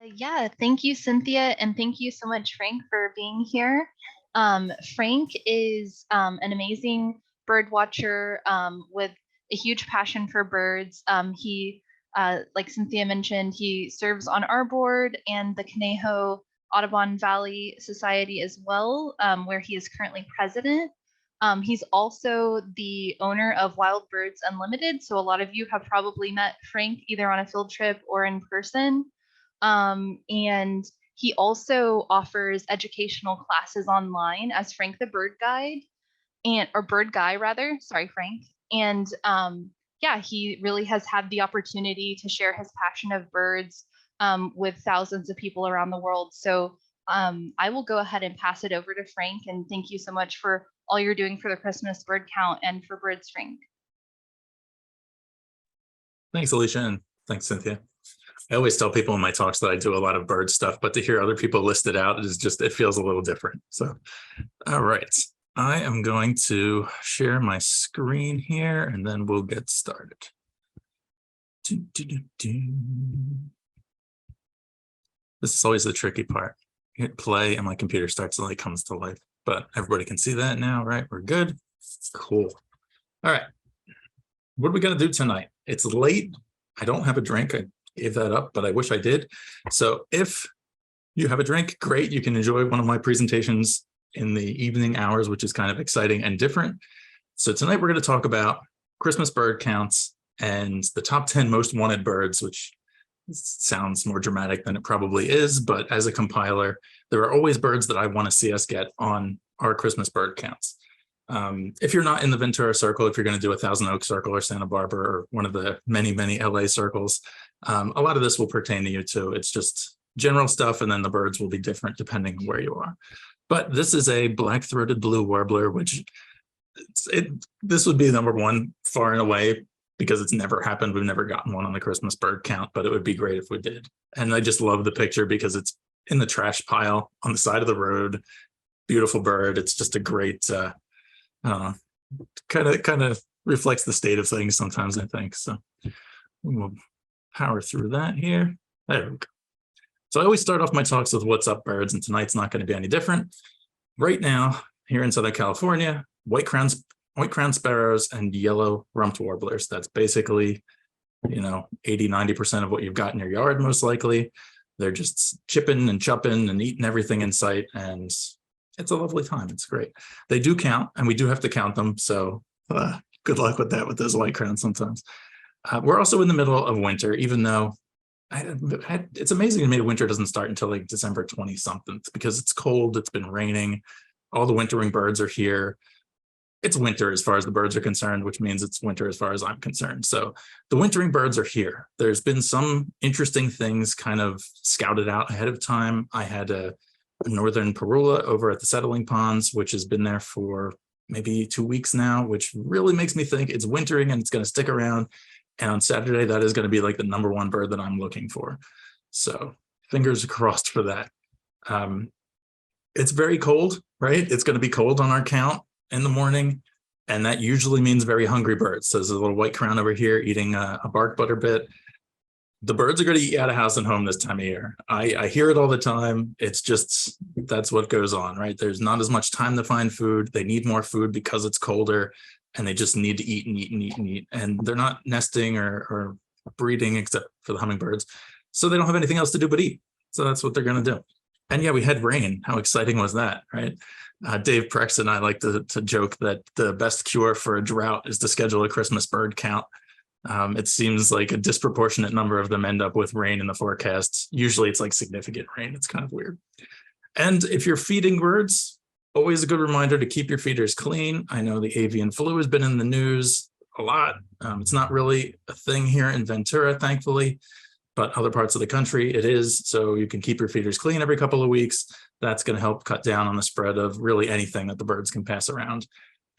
Yeah, thank you, Cynthia, and thank you so much, Frank, for being here. Frank is an amazing bird watcher with a huge passion for birds. Like Cynthia mentioned, he serves on our board and the Conejo Audubon Valley Society as well, where he is currently president. He's also the owner of Wild Birds Unlimited, so a lot of you have probably met Frank either on a field trip or in person. And he also offers educational classes online as Frank the Bird Guide and or Bird Guy rather. Sorry, Frank. And yeah, he really has had the opportunity to share his passion of birds with thousands of people around the world. So I will go ahead and pass it over to Frank. And thank you so much for all you're doing for the Christmas bird count and for birds, Frank. Thanks, Alicia, and thanks, Cynthia. I always tell people in my talks that I do a lot of bird stuff, but to hear other people listed out is just, it feels a little different. So, all right, I am going to share my screen here and then we'll get started. This is always the tricky part. Hit play and my computer starts to comes to life, but everybody can see that now, right? We're good. Cool. All right. What are we going to do tonight? It's late. I don't have a drink. I gave that up, but I wish I did. So if you have a drink, great. You can enjoy one of my presentations in the evening hours, which is kind of exciting and different. So tonight we're going to talk about Christmas bird counts and the top 10 most wanted birds, which sounds more dramatic than it probably is. But as a compiler, there are always birds that I want to see us get on our Christmas bird counts. If you're not in the Ventura circle, if you're going to do a Thousand Oaks circle or Santa Barbara or one of the many LA circles, a lot of this will pertain to you too. It's just general stuff, and then the birds will be different depending on where you are. But this is a black-throated blue warbler, which this would be number one far and away because it's never happened. We've never gotten one on the Christmas bird count, but it would be great if we did. And I just love the picture because it's in the trash pile on the side of the road. Beautiful bird. It's just a great kind of reflects the state of things sometimes, I think. So we'll power through that here. There we go. So I always start off my talks with what's up birds, and tonight's not going to be any different. Right now, here in Southern California, white-crowned sparrows and yellow-rumped warblers. That's basically, 80–90% of what you've got in your yard, most likely. They're just chipping and chupping and eating everything in sight, and it's a lovely time. It's great. They do count, and we do have to count them. So good luck with that with those white crowns sometimes. We're also in the middle of winter, even though it's amazing to me that winter doesn't start until December 20-something because it's cold. It's been raining. All the wintering birds are here. It's winter as far as the birds are concerned, which means it's winter as far as I'm concerned. So the wintering birds are here. There's been some interesting things kind of scouted out ahead of time. I had a northern parula over at the settling ponds, which has been there for maybe 2 weeks now, which really makes me think it's wintering and it's going to stick around. And on Saturday, that is going to be the number one bird that I'm looking for. So fingers crossed for that. It's very cold, right? It's going to be cold on our count in the morning. And that usually means very hungry birds. So there's a little white crown over here eating a bark butterbit. The birds are going to eat out of house and home this time of year. I hear it all the time. It's just, that's what goes on, right? There's not as much time to find food. They need more food because it's colder, and they just need to eat and eat and eat and eat. And they're not nesting or breeding except for the hummingbirds. So they don't have anything else to do but eat. So that's what they're going to do. And yeah, we had rain. How exciting was that, right? Dave Prex and I like to joke that the best cure for a drought is to schedule a Christmas bird count. It seems like a disproportionate number of them end up with rain in the forecasts. Usually it's significant rain. It's kind of weird. And if you're feeding birds, always a good reminder to keep your feeders clean. I know the avian flu has been in the news a lot. It's not really a thing here in Ventura, thankfully, but other parts of the country it is. So you can keep your feeders clean every couple of weeks. That's going to help cut down on the spread of really anything that the birds can pass around.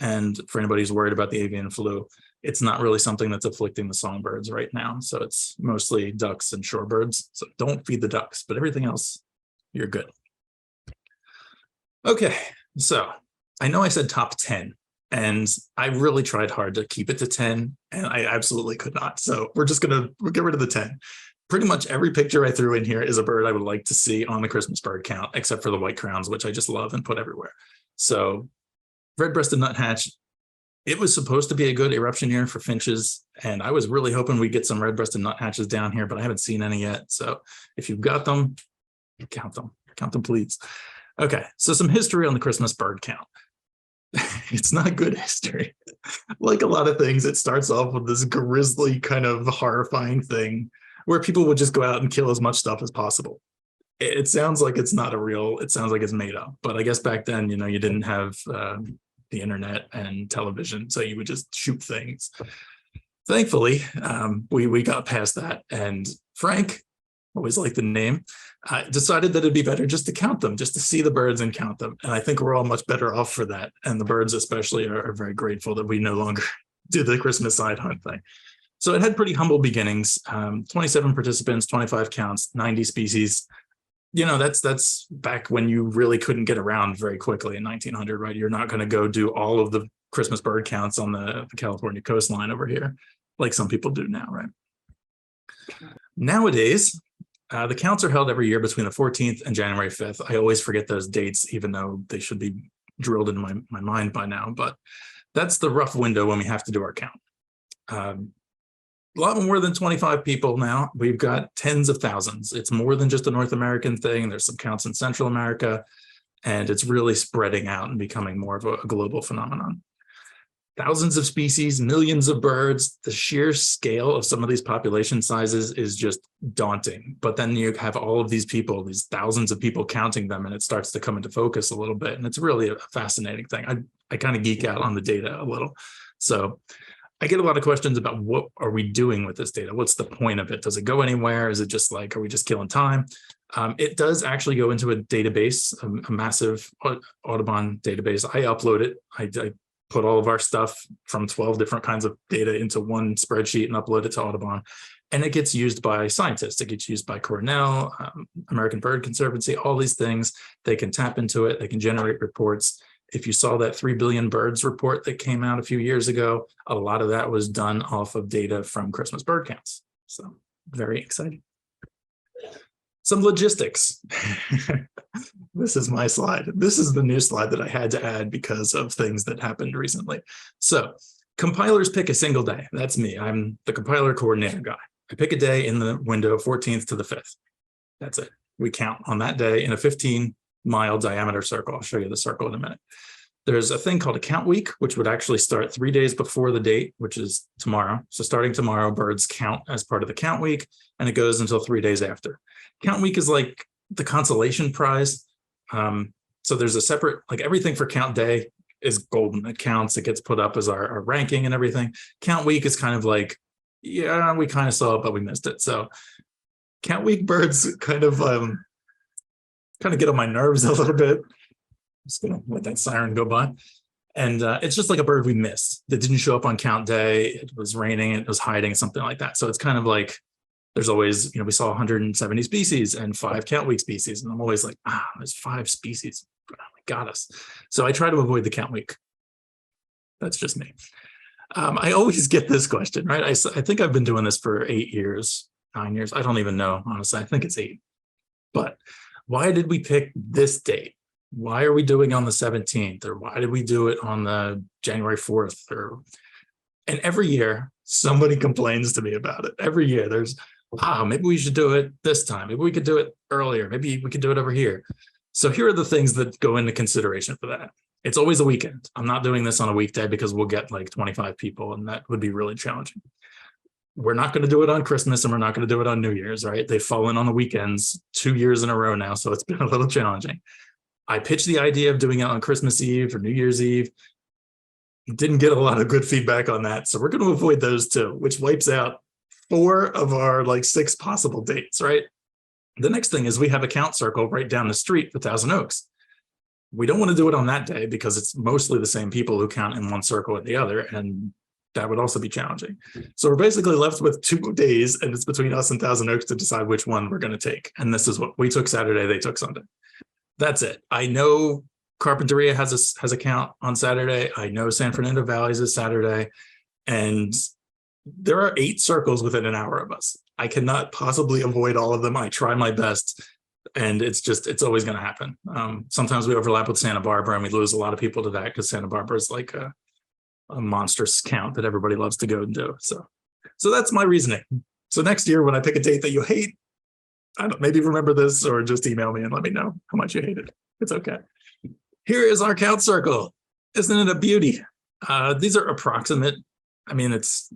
And for anybody who's worried about the avian flu, it's not really something that's afflicting the songbirds right now. So it's mostly ducks and shorebirds. So don't feed the ducks, but everything else, you're good. Okay, so I know I said top 10, and I really tried hard to keep it to 10, and I absolutely could not. So we'll get rid of the 10. pretty much every picture I threw in here is a bird I would like to see on the Christmas bird count, except for the white crowns, which I just love and put everywhere. So red-breasted nuthatch, it was supposed to be a good eruption year for finches, and I was really hoping we'd get some red-breasted nuthatches down here, but I haven't seen any yet. So if you've got them, count them, please. Okay, so some history on the Christmas bird count. It's not good history. Like a lot of things, it starts off with this grisly kind of horrifying thing where people would just go out and kill as much stuff as possible. It sounds like it's not a real, it sounds like it's made up. But I guess back then, you know, you didn't have the internet and television, so you would just shoot things. Thankfully, we got past that. And Frank, always like the name, decided that it'd be better just to count them, just to see the birds and count them. And I think we're all much better off for that. And the birds especially are very grateful that we no longer do the Christmas side hunt thing. So it had pretty humble beginnings, 27 participants, 25 counts, 90 species. You know, that's back when you really couldn't get around very quickly in 1900, right? You're not going to go do all of the Christmas bird counts on the California coastline over here, like some people do now, right? Nowadays, the counts are held every year between the 14th and January 5th. I always forget those dates, even though they should be drilled into my mind by now. But that's the rough window when we have to do our count. A lot more than 25 people now. We've got tens of thousands. It's more than just a North American thing. There's some counts in Central America, and it's really spreading out and becoming more of a global phenomenon. Thousands of species, millions of birds. The sheer scale of some of these population sizes is just daunting. But then you have all of these people, these thousands of people counting them, and it starts to come into focus a little bit. And it's really a fascinating thing. I kind of geek out on the data a little. So I get a lot of questions about what are we doing with this data? What's the point of it? Does it go anywhere? Is it just like, are we just killing time? It does actually go into a database, a massive Audubon database. I upload it. I put all of our stuff from 12 different kinds of data into one spreadsheet and upload it to Audubon. And it gets used by scientists. It gets used by Cornell, American Bird Conservancy, all these things. They can tap into it. They can generate reports. If you saw that 3 billion birds report that came out a few years ago, a lot of that was done off of data from Christmas bird counts. So very exciting. Some logistics. This is my slide. This is the new slide that I had to add because of things that happened recently. So compilers pick a single day. That's me. I'm the compiler coordinator guy. I pick a day in the window 14th to the 5th. That's it. We count on that day in a 15-mile diameter circle. I'll show you the circle in a minute. There's a thing called a count week, which would actually start 3 days before the date, which is tomorrow. So starting tomorrow, birds count as part of the count week, and it goes until 3 days after. Count week is like the consolation prize. So there's a separate, like everything for count day is golden. It counts, it gets put up as our ranking and everything. Count week is kind of like, yeah, we kind of saw it, but we missed it. So count week birds kind of get on my nerves a little bit. Just gonna let that siren go by. And it's just like a bird we missed that didn't show up on count day. It was raining, it was hiding, something like that. So it's kind of like, there's always, we saw 170 species and 5 count week species. And I'm always like, there's 5 species. Oh, got us. So I try to avoid the count week. That's just me. I always get this question, right? I think I've been doing this for 8 years, 9 years. I don't even know, honestly. I think it's 8. But why did we pick this date? Why are we doing on the 17th? Or why did we do it on the January 4th? And every year, somebody complains to me about it. Every year, there's, maybe we should do it this time. Maybe we could do it earlier. Maybe we could do it over here. So here are the things that go into consideration for that. It's always a weekend. I'm not doing this on a weekday because we'll get like 25 people, and that would be really challenging. We're not going to do it on Christmas, and we're not going to do it on New Year's, right? They've fallen on the weekends 2 years in a row now, so it's been a little challenging. I pitched the idea of doing it on Christmas Eve or New Year's Eve. Didn't get a lot of good feedback on that. So we're going to avoid those two, which wipes out 4 of our 6 possible dates, right? The next thing is we have a count circle right down the street for Thousand Oaks. We don't want to do it on that day because it's mostly the same people who count in one circle or the other, and that would also be challenging. So we're basically left with 2 days, and it's between us and Thousand Oaks to decide which one we're going to take. And this is what we took Saturday, they took Sunday. That's it. I know Carpinteria has a count on Saturday. I know San Fernando Valley's is Saturday. And there are 8 circles within an hour of us. I cannot possibly avoid all of them. I try my best, and it's always going to happen. Sometimes we overlap with Santa Barbara and we lose a lot of people to that because Santa Barbara is like a monstrous count that everybody loves to go and do. So that's my reasoning. So next year, when I pick a date that you hate, maybe remember this or just email me and let me know how much you hate it. It's okay. Here is our count circle. Isn't it a beauty? These are approximate. I mean, it's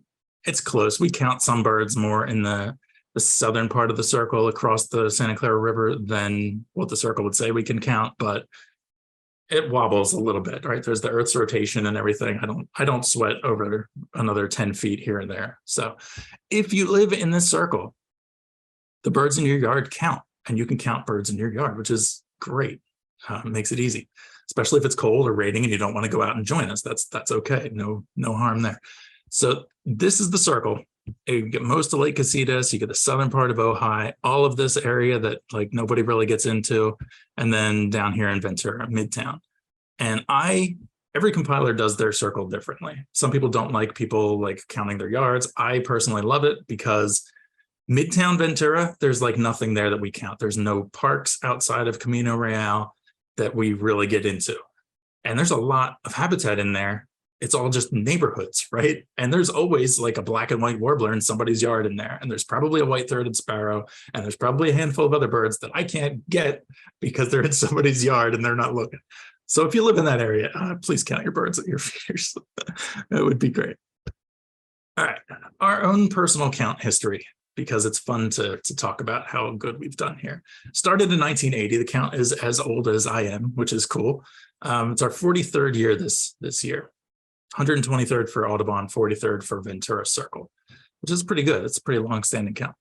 close. We count some birds more in the southern part of the circle across the Santa Clara River than what the circle would say we can count, but it wobbles a little bit, right? There's the Earth's rotation and everything. I don't sweat over another 10 feet here and there. So if you live in this circle, the birds in your yard count, and you can count birds in your yard, which is great. Makes it easy, especially if it's cold or raining and you don't want to go out and join us. That's okay. No harm there. So this is the circle. You get most of Lake Casitas, you get the southern part of Ojai, all of this area that like nobody really gets into, and then down here in Ventura, Midtown. And every compiler does their circle differently. Some people don't like people like counting their yards. I personally love it because Midtown Ventura, there's like nothing there that we count. There's no parks outside of Camino Real that we really get into. And there's a lot of habitat in there. It's all just neighborhoods, right? And there's always like a black and white warbler in somebody's yard in there. And there's probably a white-throated sparrow. And there's probably a handful of other birds that I can't get because they're in somebody's yard and they're not looking. So if you live in that area, please count your birds at your feeders. That would be great. All right, our own personal count history, because it's fun to talk about how good we've done here. Started in 1980. The count is as old as I am, which is cool. It's our 43rd year this year. 123rd for Audubon, 43rd for Ventura Circle, which is pretty good. It's a pretty long-standing count.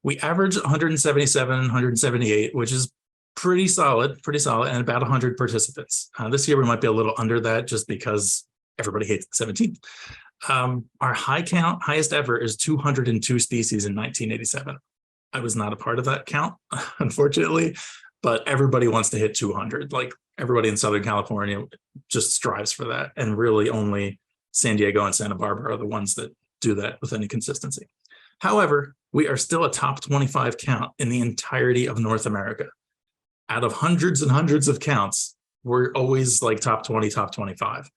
We average 177, 178, which is pretty solid, and about 100 participants. This year we might be a little under that just because everybody hates the 17th. Our highest ever is 202 species in 1987. I was not a part of that count, unfortunately, but everybody wants to hit 200. Like everybody in Southern California just strives for that. And really only San Diego and Santa Barbara are the ones that do that with any consistency. However, we are still a top 25 count in the entirety of North America. Out of hundreds and hundreds of counts, we're always like top 20, top 25,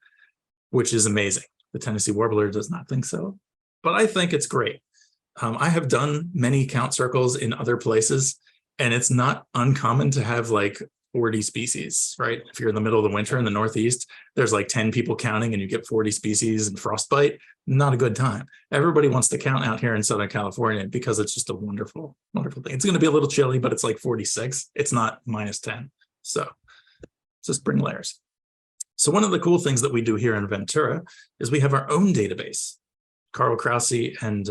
which is amazing. The Tennessee Warbler does not think so, but I think it's great. I have done many count circles in other places, and it's not uncommon to have like 40 species, right? If you're in the middle of the winter in the Northeast, there's like 10 people counting and you get 40 species and frostbite. Not a good time. Everybody wants to count out here in Southern California because it's just a wonderful, wonderful thing. It's going to be a little chilly, but it's like 46. It's not -10. So just bring layers. So one of the cool things that we do here in Ventura is we have our own database. Carl Krause and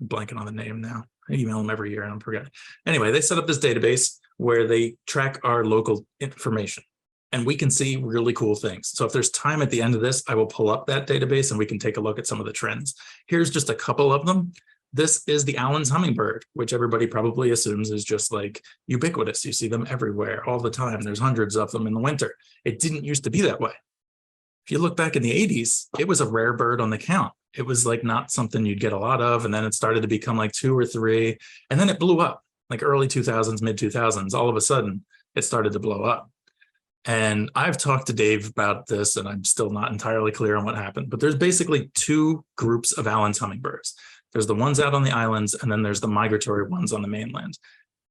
blanking on the name now. I email them every year and I'm forgetting. Anyway, they set up this database where they track our local information and we can see really cool things. So if there's time at the end of this, I will pull up that database and we can take a look at some of the trends. Here's just a couple of them. This is the Allen's hummingbird, which everybody probably assumes is just like ubiquitous. You see them everywhere all the time. There's hundreds of them in the winter. It didn't used to be that way. If you look back in the 80s, it was a rare bird on the count. It was like not something you'd get a lot of. And then it started to become like 2 or 3. And then it blew up like early 2000s, mid 2000s. All of a sudden, it started to blow up. And I've talked to Dave about this, and I'm still not entirely clear on what happened. But there's basically 2 groups of Allen's hummingbirds. There's the ones out on the islands, and then there's the migratory ones on the mainland.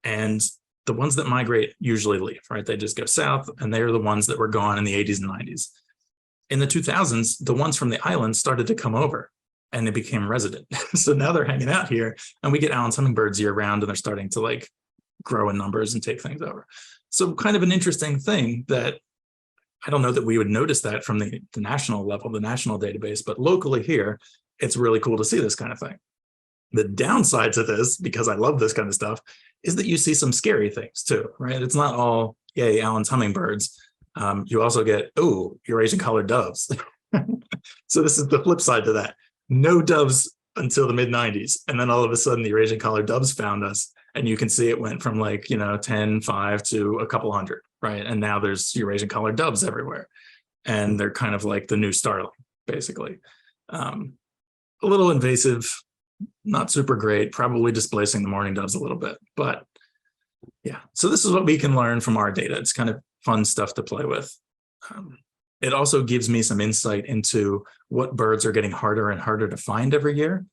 And the ones that migrate usually leave, right? They just go south, and they're the ones that were gone in the 80s and 90s. In the 2000s, the ones from the islands started to come over, and they became resident. So now they're hanging out here, and we get Allen's hummingbirds year round, and they're starting to like grow in numbers and take things over. So kind of an interesting thing that I don't know that we would notice that from the national level, the national database, but locally here, it's really cool to see this kind of thing. The downside to this, because I love this kind of stuff, is that you see some scary things too, right? It's not all, yay, Allen's hummingbirds. You also get, oh, Eurasian collared doves. So this is the flip side to that. No doves until the mid 90s. And then all of a sudden the Eurasian collared doves found us. And you can see it went from like, 10, 5 to a couple hundred, right? And now there's Eurasian collared doves everywhere. And they're kind of like the new starling, basically. a little invasive, not super great, probably displacing the mourning doves a little bit. But yeah, so this is what we can learn from our data. It's kind of fun stuff to play with. It also gives me some insight into what birds are getting harder and harder to find every year.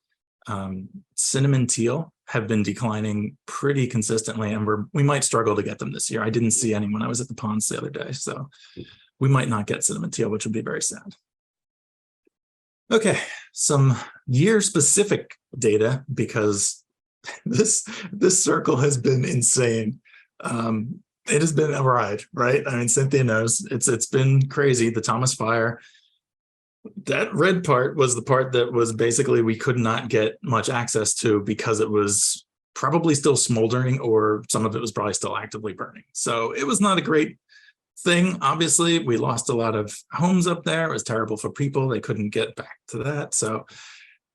Cinnamon teal have been declining pretty consistently, and we might struggle to get them this year. I didn't see any when I was at the ponds the other day, so we might not get cinnamon teal, which would be very sad. Okay, some year-specific data, because this circle has been insane. It has been a ride, right? I mean, Cynthia knows it's been crazy. The Thomas Fire, that red part was the part that was basically we could not get much access to because it was probably still smoldering, or some of it was probably still actively burning. So it was not a great thing. Obviously, we lost a lot of homes up there. It was terrible for people. They couldn't get back to that. So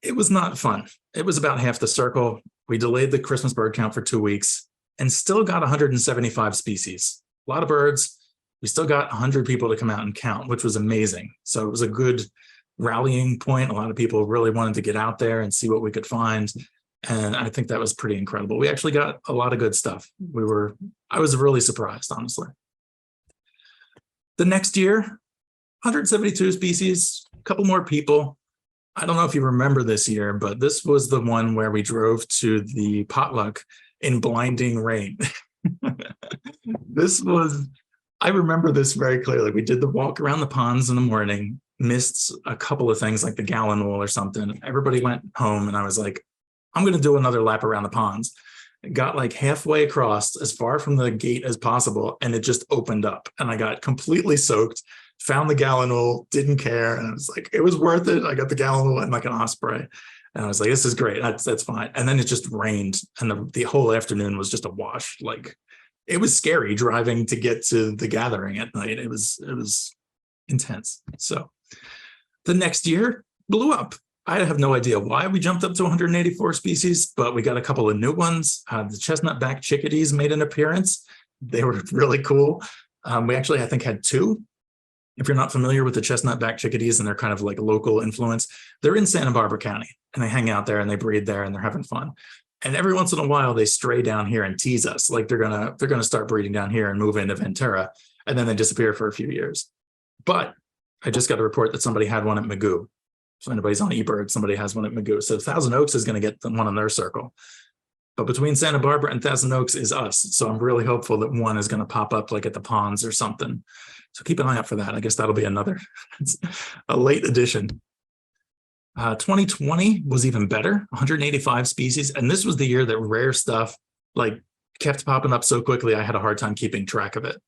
it was not fun. It was about half the circle. We delayed the Christmas bird count for 2 weeks and still got 175 species. A lot of birds. We still got 100 people to come out and count, which was amazing. So it was a good rallying point. A lot of people really wanted to get out there and see what we could find. And I think that was pretty incredible. We actually got a lot of good stuff. I was really surprised, honestly. The next year, 172 species, a couple more people. I don't know if you remember this year, but this was the one where we drove to the potluck in blinding rain. I remember this very clearly. We did the walk around the ponds in the morning, missed a couple of things like the gallon wool or something. Everybody went home and I was like, I'm going to do another lap around the ponds. Got like halfway across, as far from the gate as possible, and it just opened up and I got completely soaked, found the gallon wool, didn't care, and I was like, it was worth it. I got the gallon wool and like an osprey, and I was like, this is great, that's fine. And then it just rained, and the whole afternoon was just a wash. Like, it was scary driving to get to the gathering at night. It was intense. So the next year blew up. I have no idea why we jumped up to 184 species, but we got a couple of new ones. The chestnut-backed chickadees made an appearance. They were really cool. We actually, I think, had 2. If you're not familiar with the chestnut-backed chickadees, and they're kind of like local influence, they're in Santa Barbara County, and they hang out there and they breed there and they're having fun. And every once in a while, they stray down here and tease us, like they're gonna start breeding down here and move into Ventura, and then they disappear for a few years. But I just got a report that somebody had one at Magoo. So anybody's on eBird, somebody has one at Magoo. So Thousand Oaks is going to get one in their circle. But between Santa Barbara and Thousand Oaks is us. So I'm really hopeful that one is going to pop up like at the ponds or something. So keep an eye out for that. I guess that'll be another, a late addition. 2020 was even better, 185 species. And this was the year that rare stuff like kept popping up so quickly, I had a hard time keeping track of it.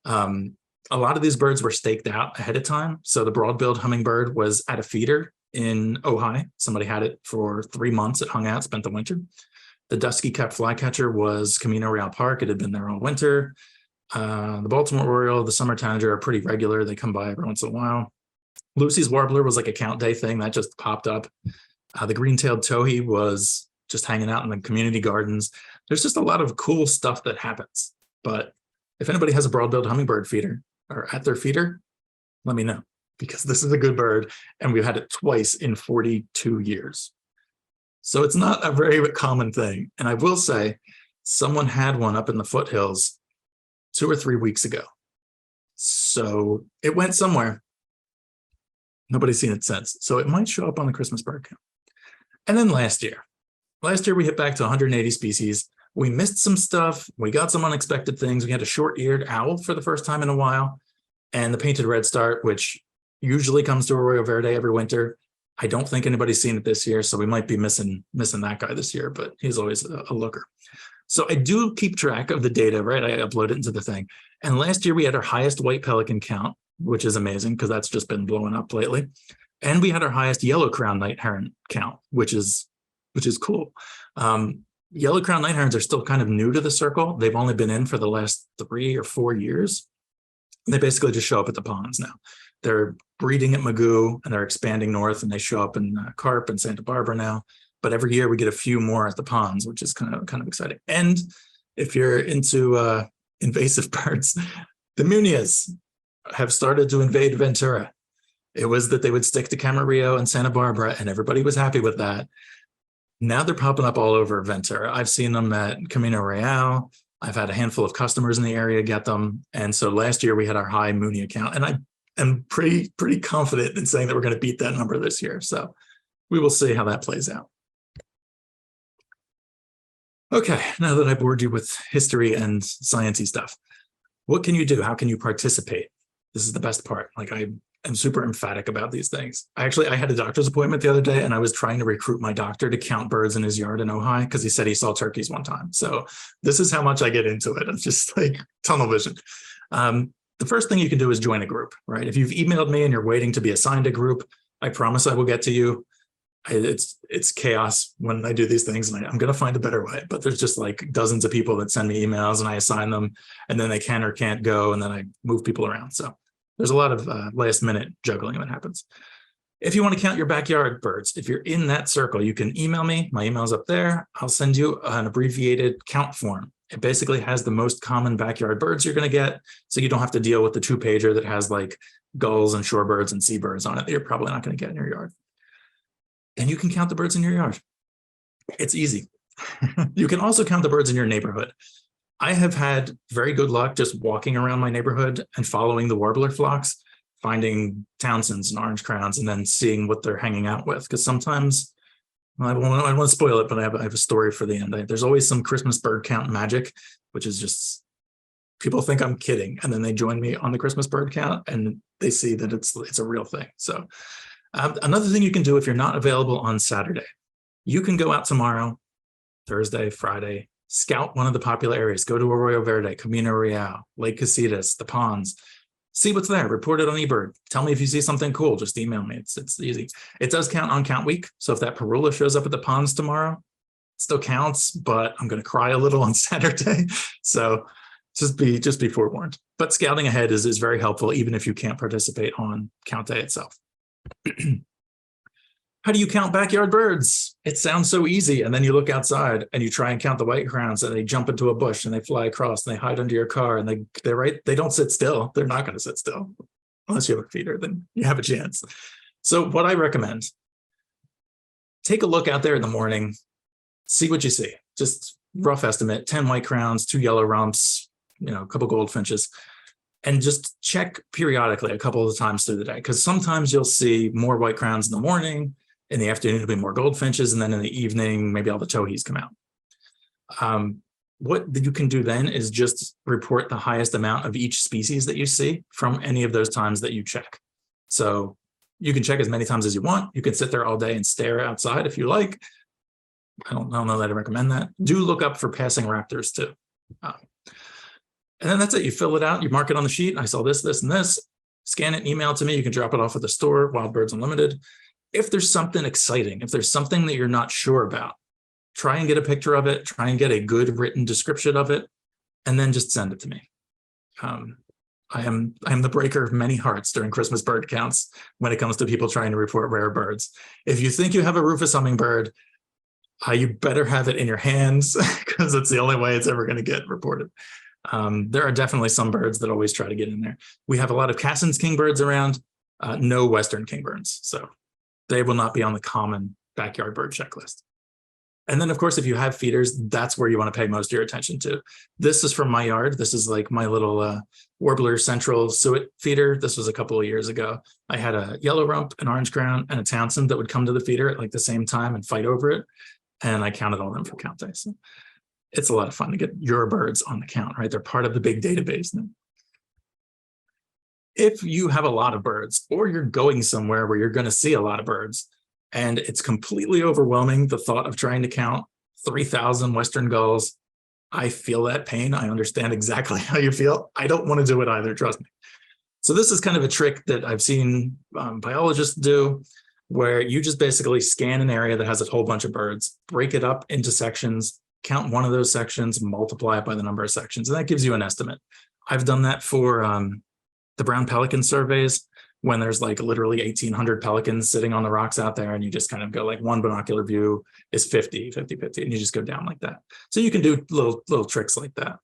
A lot of these birds were staked out ahead of time. So the broad-billed hummingbird was at a feeder in Ojai. Somebody had it for 3 months. It hung out, spent the winter. The dusky-capped flycatcher was Camino Real Park. It had been there all winter. The Baltimore Oriole, the summer tanager are pretty regular. They come by every once in a while. Lucy's warbler was like a count day thing that just popped up. The green-tailed towhee was just hanging out in the community gardens. There's just a lot of cool stuff that happens. But if anybody has a broad-billed hummingbird feeder or at their feeder, let me know, because this is a good bird and we've had it twice in 42 years. So it's not a very common thing. And I will say, someone had one up in the foothills 2 or 3 weeks ago. So it went somewhere. Nobody's seen it since. So it might show up on the Christmas bird count. And then last year we hit back to 180 species. We missed some stuff. We got some unexpected things. We had a short-eared owl for the first time in a while, and the painted redstart, which usually comes to Arroyo Verde every winter. I don't think anybody's seen it this year, so we might be missing that guy this year, but he's always a looker. So I do keep track of the data, right? I upload it into the thing. And last year we had our highest white pelican count, which is amazing because that's just been blowing up lately. And we had our highest yellow crowned night heron count, which is cool. Yellow crowned night herons are still kind of new to the circle. They've only been in for the last 3 or 4 years. They basically just show up at the ponds now. They're breeding at Magoo and they're expanding north, and they show up in Carp and Santa Barbara now. But every year we get a few more at the ponds, which is kind of exciting. And if you're into invasive birds, the munias have started to invade Ventura. It was that they would stick to Camarillo and Santa Barbara, and everybody was happy with that. Now they're popping up all over Ventura. I've seen them at Camino Real. I've had a handful of customers in the area get them. And so last year we had our high Mooney account, and I am pretty confident in saying that we're going to beat that number this year. So we will see how that plays out. Okay, now that I bored you with history and sciencey stuff, what can you do? How can you participate? This is the best part. Like, I am super emphatic about these things. I had a doctor's appointment the other day, and I was trying to recruit my doctor to count birds in his yard in Ojai because he said he saw turkeys one time. So this is how much I get into it. It's just like tunnel vision. The first thing you can do is join a group, right? If you've emailed me and you're waiting to be assigned a group, I promise I will get to you. It's chaos when I do these things, and I'm going to find a better way. But there's just like dozens of people that send me emails, and I assign them, and then they can or can't go, and then I move people around. So there's a lot of last minute juggling that happens. If you want to count your backyard birds, if you're in that circle, you can email me. My email's up there. I'll send you an abbreviated count form. It basically has the most common backyard birds you're going to get, so you don't have to deal with the 2-pager that has like gulls and shorebirds and seabirds on it that you're probably not going to get in your yard. And you can count the birds in your yard. It's easy. You can also count the birds in your neighborhood. I have had very good luck just walking around my neighborhood and following the warbler flocks, finding Townsends and orange crowns, and then seeing what they're hanging out with. Because sometimes, well, I don't want to spoil it, but I have a story for the end. There's always some Christmas bird count magic, which is just, people think I'm kidding, and then they join me on the Christmas bird count, and they see that it's a real thing. So another thing you can do if you're not available on Saturday, you can go out tomorrow, Thursday, Friday, scout one of the popular areas. Go to Arroyo Verde, Camino Real, Lake Casitas, the ponds. See what's there. Report it on eBird. Tell me if you see something cool. Just email me. It's easy. It does count on count week. So if that parula shows up at the ponds tomorrow, it still counts, but I'm going to cry a little on Saturday. So just be forewarned. But scouting ahead is very helpful, even if you can't participate on count day itself. How do you count backyard birds? It sounds so easy. And then you look outside and you try and count the white crowns, and they jump into a bush and they fly across and they hide under your car, and they don't sit still. They're not going to sit still unless you have a feeder, then you have a chance. So what I recommend, take a look out there in the morning, see what you see. Just rough estimate, 10 white crowns, 2 yellow rumps, a couple goldfinches. And just check periodically a couple of times through the day, because sometimes you'll see more white crowns in the morning, in the afternoon it'll be more goldfinches, and then in the evening maybe all the towhees come out. What you can do then is just report the highest amount of each species that you see from any of those times that you check. So you can check as many times as you want. You can sit there all day and stare outside if you like. I don't know that I recommend that. Do look up for passing raptors too. And then that's it. You fill it out, you mark it on the sheet. I saw this, this, and this. Scan it, email it to me. You can drop it off at the store, Wild Birds Unlimited. If there's something exciting, if there's something that you're not sure about, try and get a picture of it, try and get a good written description of it, and then just send it to me. I am the breaker of many hearts during Christmas bird counts when it comes to people trying to report rare birds. If you think you have a Rufous hummingbird, you better have it in your hands, because it's the only way it's ever going to get reported. There are definitely some birds that always try to get in there. We have a lot of Cassin's kingbirds around, no Western kingbirds. So they will not be on the common backyard bird checklist. And then, of course, if you have feeders, that's where you want to pay most of your attention to. This is from my yard. This is like my little Warbler Central suet feeder. This was a couple of years ago. I had a yellow rump, an orange crown, and a Townsend that would come to the feeder at like the same time and fight over it. And I counted all of them for count day. So it's a lot of fun to get your birds on the count, right? They're part of the big database now. If you have a lot of birds, or you're going somewhere where you're going to see a lot of birds, and it's completely overwhelming, the thought of trying to count 3,000 Western gulls, I feel that pain. I understand exactly how you feel. I don't want to do it either, trust me. So this is kind of a trick that I've seen biologists do, where you just basically scan an area that has a whole bunch of birds, break it up into sections, count one of those sections, multiply it by the number of sections, and that gives you an estimate. I've done that for the brown pelican surveys, when there's like literally 1,800 pelicans sitting on the rocks out there, and you just kind of go like one binocular view is 50, 50, 50, and you just go down like that. So you can do little tricks like that.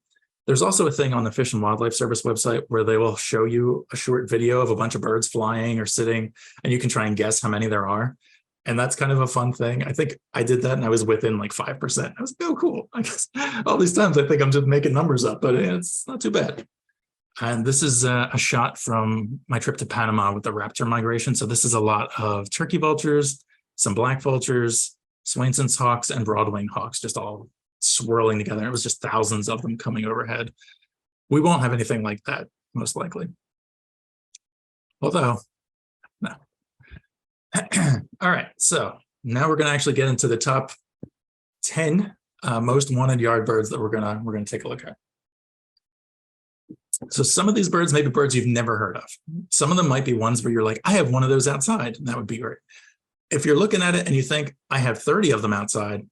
There's also a thing on the Fish and Wildlife Service website where they will show you a short video of a bunch of birds flying or sitting, and you can try and guess how many there are. And that's kind of a fun thing. I think I did that and I was within like 5%. I was like, oh, cool. I guess all these times I think I'm just making numbers up, but it's not too bad. And this is a shot from my trip to Panama with the raptor migration. So this is a lot of turkey vultures, some black vultures, Swainson's hawks, and broad-winged hawks, just all swirling together. It was just thousands of them coming overhead. We won't have anything like that, most likely. Although, no. All right, so now we're going to actually get into the top 10 most wanted yard birds that we're gonna take a look at. So some of these birds may be birds you've never heard of. Some of them might be ones where you're like, I have one of those outside, and that would be great. If you're looking at it and you think, I have 30 of them outside,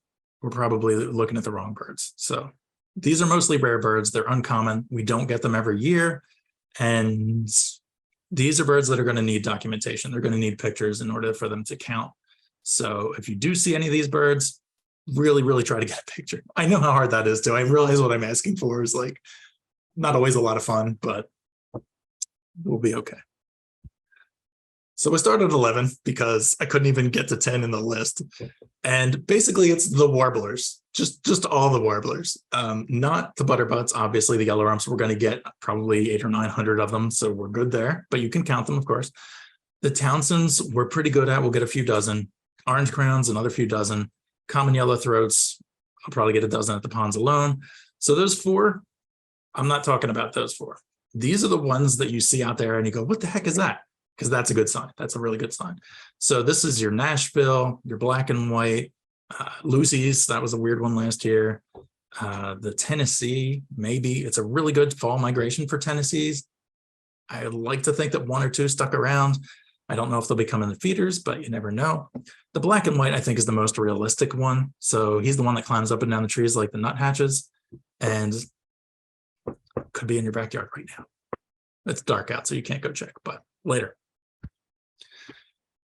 we're probably looking at the wrong birds. So these are mostly rare birds. They're uncommon. We don't get them every year. And these are birds that are going to need documentation. They're going to need pictures in order for them to count. So if you do see any of these birds, really, really try to get a picture. I know how hard that is too. I realize what I'm asking for is like not always a lot of fun, but we'll be okay. So we started at 11 because I couldn't even get to 10 in the list. And basically it's the warblers, just all the warblers, not the butterbutts, obviously the yellow rumps. We're going to get probably 800 or 900 of them. So we're good there, but you can count them, of course. The Townsends we're pretty good at. We'll get a few dozen. Orange crowns, another few dozen. Common yellow throats, I'll probably get a dozen at the ponds alone. So those four, I'm not talking about those four. These are the ones that you see out there and you go, what the heck is that? Because that's a good sign. That's a really good sign. So this is your Nashville, your black and white, Lucy's. That was a weird one last year. The Tennessee, maybe. It's a really good fall migration for Tennessees. I like to think that one or two stuck around. I don't know if they'll become in the feeders, but you never know. The black and white, I think, is the most realistic one. So he's the one that climbs up and down the trees like the nuthatches and could be in your backyard right now. It's dark out, so you can't go check, but later.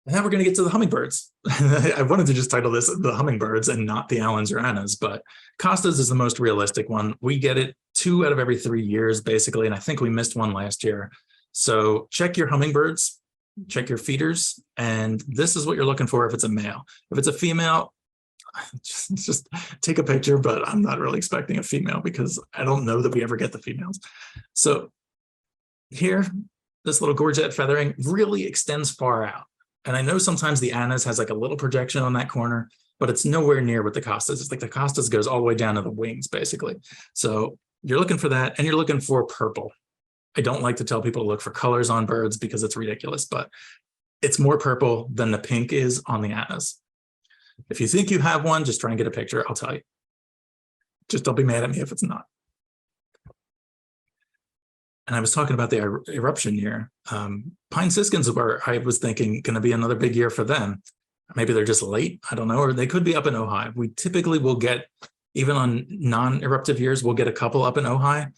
And now we're going to get to the hummingbirds. I wanted to just title this the hummingbirds and not the Allens or Annas, but Costa's is the most realistic one. We get it 2 out of every 3 years, basically, and I think we missed one last year. So check your hummingbirds, check your feeders, and this is what you're looking for if it's a male. If it's a female, just take a picture, but I'm not really expecting a female because I don't know that we ever get the females. So here, this little gorget feathering really extends far out. And I know sometimes the Annas has like a little projection on that corner, but it's nowhere near with the Costas. It's like the Costas goes all the way down to the wings, basically. So you're looking for that, and you're looking for purple. I don't like to tell people to look for colors on birds because it's ridiculous, but it's more purple than the pink is on the Annas. If you think you have one, just try and get a picture. I'll tell you. Just don't be mad at me if it's not. And I was talking about the eruption year. Pine Siskins were, I was thinking, going to be another big year for them. Maybe they're just late. I don't know. Or they could be up in Ojai. We typically will get, even on non-eruptive years, we'll get a couple up in Ojai.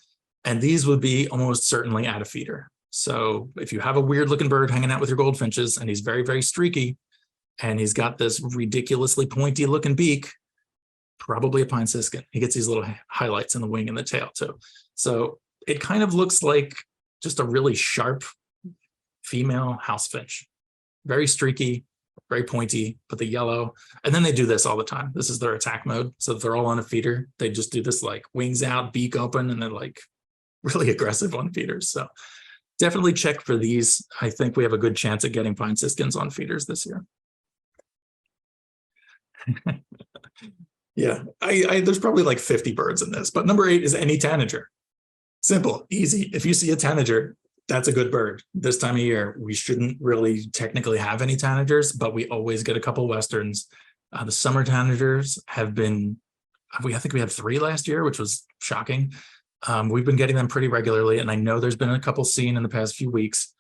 And these would be almost certainly at a feeder. So if you have a weird looking bird hanging out with your goldfinches and he's very, very streaky and he's got this ridiculously pointy looking beak, probably a Pine Siskin. He gets these little highlights in the wing and the tail too. So it kind of looks like just a really sharp female housefinch. Very streaky, very pointy, but the yellow. And then they do this all the time. This is their attack mode. So if they're all on a feeder, they just do this like wings out, beak open, and they're like really aggressive on feeders. So definitely check for these. I think we have a good chance at getting Pine Siskins on feeders this year. Yeah, there's probably like 50 birds in this, but number 8 is any tanager. Simple, easy. If you see a tanager, that's a good bird. This time of year, we shouldn't really technically have any tanagers, but we always get a couple westerns. The summer tanagers have been, I think we had 3 last year, which was shocking. We've been getting them pretty regularly, and I know there's been a couple seen in the past few weeks,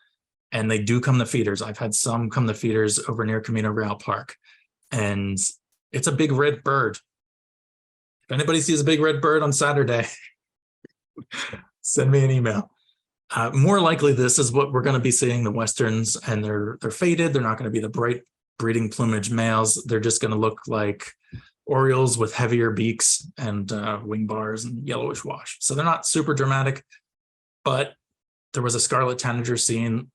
and they do come to feeders. I've had some come to feeders over near Camino Real Park, and it's a big red bird. If anybody sees a big red bird on Saturday, send me an email. More likely, this is what we're going to be seeing, the westerns, and they're faded. They're not going to be the bright breeding plumage males. They're just going to look like Orioles with heavier beaks and wing bars and yellowish wash. So they're not super dramatic, but there was a scarlet tanager seen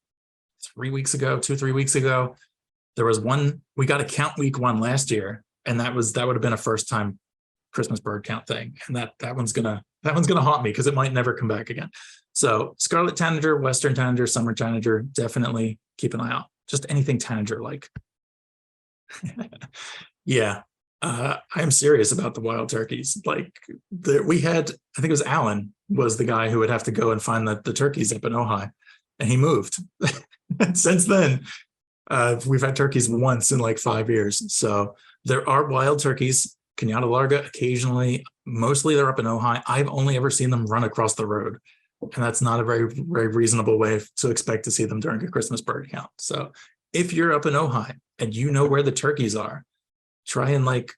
3 weeks ago, 3 weeks ago. There was one, we got a count week 1 last year, and that would have been a first time Christmas bird count thing. And that one's gonna haunt me because it might never come back again. So scarlet tanager, western tanager, summer tanager, definitely keep an eye out. Just anything tanager like. Yeah, I'm serious about the wild turkeys. Like we had, I think it was Alan was the guy who would have to go and find the turkeys up in Ojai, and he moved. And since then, we've had turkeys once in like 5 years. So there are wild turkeys, Cañada Larga occasionally. Mostly they're up in Ojai. I've only ever seen them run across the road. And that's not a very, very reasonable way to expect to see them during a Christmas bird count. So if you're up in Ojai and you know where the turkeys are, try and like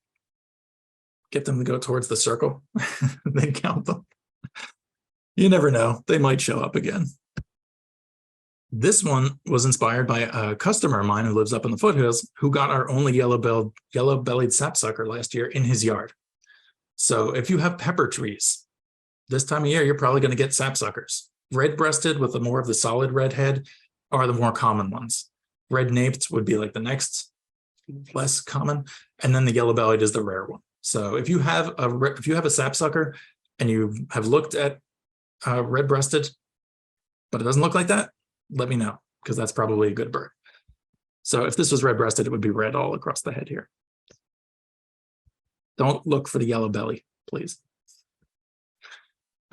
get them to go towards the circle and then count them. You never know. They might show up again. This one was inspired by a customer of mine who lives up in the foothills who got our only yellow-bellied sapsucker last year in his yard. So if you have pepper trees, this time of year, you're probably going to get sapsuckers. Red-breasted with more of the solid red head are the more common ones. Red-naped would be like the next less common, and then the yellow-bellied is the rare one. So if you have a sapsucker and you have looked at red-breasted, but it doesn't look like that, let me know, because that's probably a good bird. So if this was red-breasted, it would be red all across the head here. Don't look for the yellow belly, please.